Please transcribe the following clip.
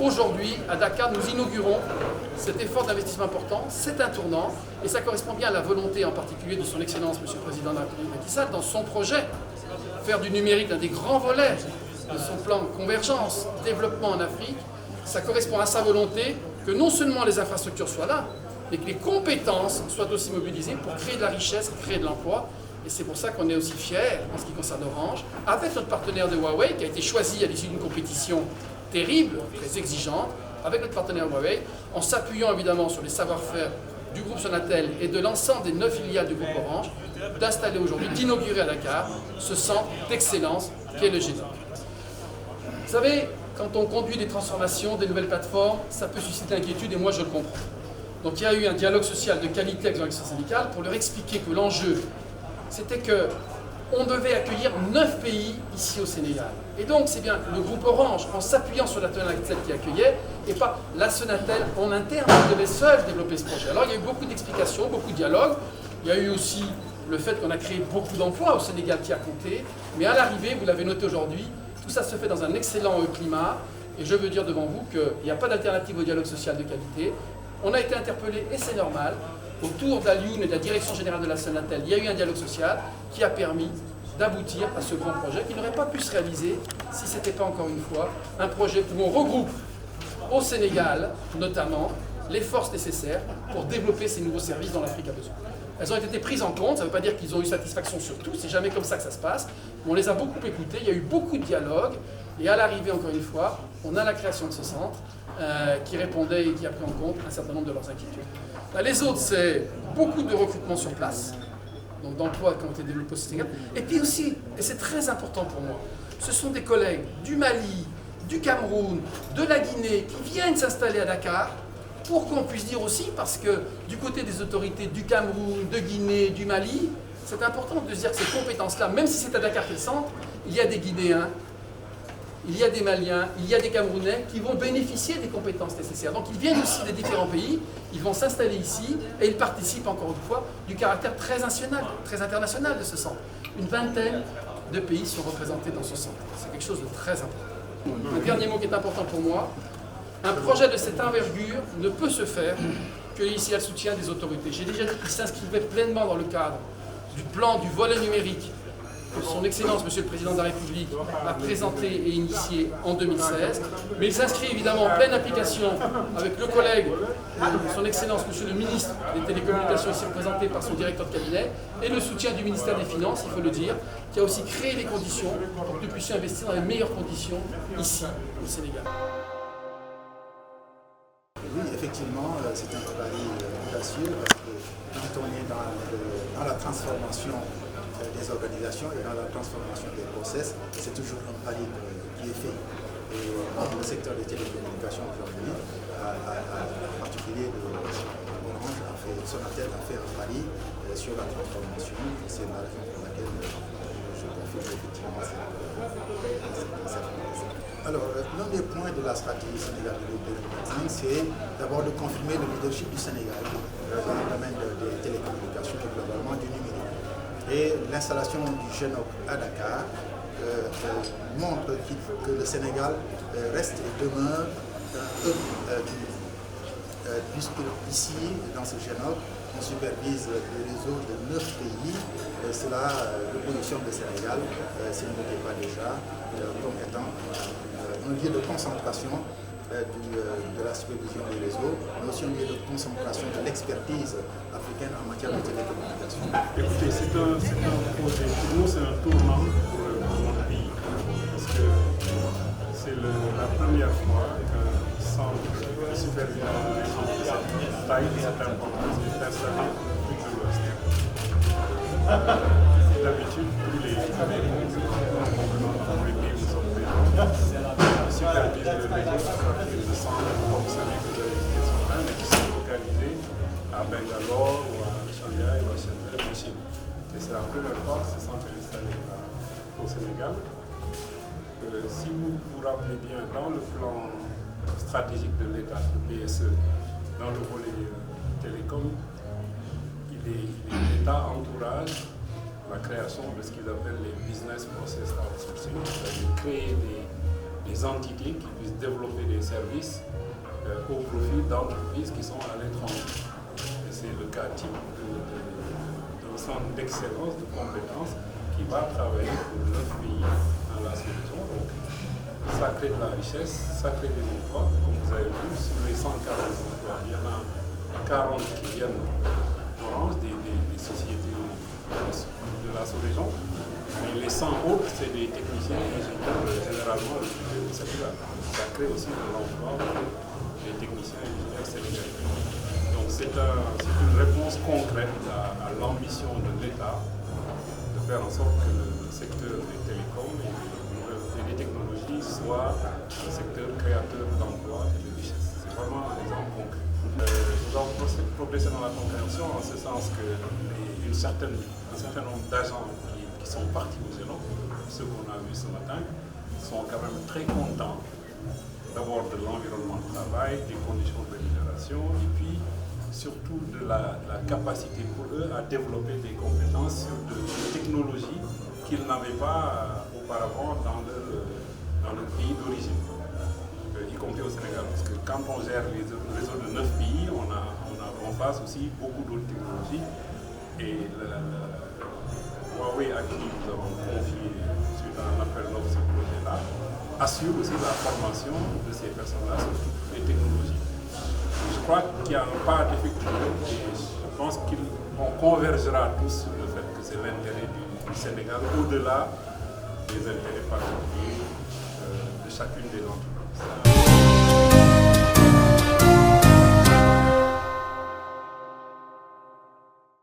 Aujourd'hui, à Dakar, nous inaugurons cet effort d'investissement important. C'est un tournant et ça correspond bien à la volonté en particulier de son Excellence, M. le Président de la République Macky Sall, dans son projet, faire du numérique l'un des grands volets de son plan convergence, développement en Afrique. Ça correspond à sa volonté que non seulement les infrastructures soient là, mais que les compétences soient aussi mobilisées pour créer de la richesse, créer de l'emploi. Et c'est pour ça qu'on est aussi fiers, en ce qui concerne Orange, avec notre partenaire de Huawei, qui a été choisi à l'issue d'une compétition terrible, très exigeante, avec notre partenaire Huawei, en s'appuyant évidemment sur les savoir-faire du groupe Sonatel et de l'ensemble des 9 filiales du groupe Orange, d'installer aujourd'hui, d'inaugurer à Dakar, ce centre d'excellence qui est le G9. Vous savez, quand on conduit des transformations, des nouvelles plateformes, ça peut susciter inquiétude et moi je le comprends. Donc il y a eu un dialogue social de qualité avec les organisations syndicales pour leur expliquer que l'enjeu, c'était qu'on devait accueillir 9 pays ici au Sénégal. Et donc c'est bien le groupe Orange, en s'appuyant sur la Sonatel qui accueillait, et pas la Sonatel en interne qui devait seule développer ce projet. Alors il y a eu beaucoup d'explications, beaucoup de dialogues. Il y a eu aussi le fait qu'on a créé beaucoup d'emplois au Sénégal qui a compté. Mais à l'arrivée, vous l'avez noté aujourd'hui, tout ça se fait dans un excellent climat. Et je veux dire devant vous qu'il n'y a pas d'alternative au dialogue social de qualité. On a été interpellé, et c'est normal, autour d'Alioune et de la direction générale de la Sonatel. Il y a eu un dialogue social qui a permis d'aboutir à ce grand projet qui n'aurait pas pu se réaliser si ce n'était pas, encore une fois, un projet où on regroupe au Sénégal, notamment, les forces nécessaires pour développer ces nouveaux services dont l'Afrique a besoin. Elles ont été prises en compte, ça ne veut pas dire qu'ils ont eu satisfaction sur tout, c'est jamais comme ça que ça se passe, mais on les a beaucoup écoutés, il y a eu beaucoup de dialogues, et à l'arrivée, encore une fois, on a la création de ce centre qui répondait et qui a pris en compte un certain nombre de leurs inquiétudes. Là, les autres, c'est beaucoup de recrutement sur place, donc d'emplois qui ont été développés au Sénégal, et puis aussi, et c'est très important pour moi, ce sont des collègues du Mali, du Cameroun, de la Guinée, qui viennent s'installer à Dakar, pour qu'on puisse dire aussi, parce que du côté des autorités du Cameroun, de Guinée, du Mali, c'est important de se dire que ces compétences-là, même si c'est à Dakar qu'elles centre, il y a des Guinéens, il y a des Maliens, il y a des Camerounais qui vont bénéficier des compétences nécessaires. Donc ils viennent aussi des différents pays, ils vont s'installer ici et ils participent encore une fois du caractère très international de ce centre. Une vingtaine de pays sont représentés dans ce centre. C'est quelque chose de très important. Un dernier mot qui est important pour moi, un projet de cette envergure ne peut se faire que ici à le soutien des autorités. J'ai déjà dit qu'il s'inscrivait pleinement dans le cadre du plan du volet numérique que son Excellence, Monsieur le Président de la République, a présenté et initié en 2016. Mais il s'inscrit évidemment en pleine application avec le collègue, son Excellence, Monsieur le Ministre des Télécommunications, ici représenté par son directeur de cabinet, et le soutien du ministère des Finances, il faut le dire, qui a aussi créé les conditions pour que nous puissions investir dans les meilleures conditions ici au Sénégal. Oui, effectivement, c'est un pari audacieux parce que quand on est dans la transformation des organisations et dans la transformation des process, c'est toujours un pari qui est fait. Et le secteur des télécommunications aujourd'hui, en particulier Orange, Sonatel a fait un pari sur la transformation. C'est la raison pour laquelle je confirme effectivement cette phrase. Alors, l'un des points de la stratégie Sénégal 2025, c'est d'abord de confirmer le leadership du Sénégal dans le domaine des télécommunications et globalement du numérique. Et l'installation du GENOC à Dakar montre que le Sénégal reste et demeure un hub puisque ici, dans ce GENOC, on supervise le réseau de 9 pays. Cela le positionne le Sénégal, s'il ne l'était pas déjà, comme étant un lieu de concentration de la supervision des réseaux, mais aussi un lieu de concentration de l'expertise africaine en matière de télécommunications. Écoutez, c'est un projet, pour nous c'est un tournant pour notre pays, parce que c'est la première fois qu'un centre de supervision de cette taille, de cette importance est installé au Afrique de l'Ouest. D'habitude, tous les Américains, dans les pays où nous sommes présents, supervisent le réseau de centres comme celui que vous avez visité ce matin, mais qui sont localisés à Bangalore ou à Shanghai ou à Shenzhen en Chine. Et c'est la première fois que ce centre est installé au Sénégal. Si vous vous rappelez bien, dans le plan stratégique de l'État, le PSE, dans le volet télécom, l'État encourage la création de ce qu'ils appellent les business process outsourcing, c'est-à-dire créer des des entités qui puissent développer des services au profit d'entreprises qui sont à l'étranger. Et c'est le cas type d'un centre d'excellence, de compétences qui va travailler pour 9 pays dans la sous-région. Donc, ça crée de la richesse, ça crée des emplois. Comme vous avez vu, sur les 140 emplois, il y en a 40 qui viennent d'Orange, des sociétés de la sous-région. Mais les 100 autres, c'est des techniciens et ingénieurs généralement du Sénégal. Ça crée aussi de l'emploi pour les techniciens et ingénieurs sénégalais. Donc c'est une réponse concrète à l'ambition de l'État de faire en sorte que le secteur des télécoms et des technologies soit un secteur créateur d'emplois et de richesses. C'est vraiment un exemple concret. Nous avons progressé dans la compréhension en ce sens qu'un certain nombre d'agents qui sont partis aux zéros, ceux qu'on a vus ce matin, sont quand même très contents d'abord de l'environnement de travail, des conditions de rémunération et puis surtout de la capacité pour eux à développer des compétences sur des technologies qu'ils n'avaient pas auparavant dans leur pays d'origine, y compris au Sénégal. Parce que quand on gère les réseaux de 9 pays, on passe aussi beaucoup d'autres technologies. Et Huawei, à qui nous avons confié suite à un appel d'offres ce projet-là, assure aussi la formation de ces personnes-là sur toutes les technologies. Je crois qu'il y a un pas d'effectué et je pense qu'on convergera tous sur le fait que c'est l'intérêt du Sénégal au-delà des intérêts particuliers de chacune des entreprises.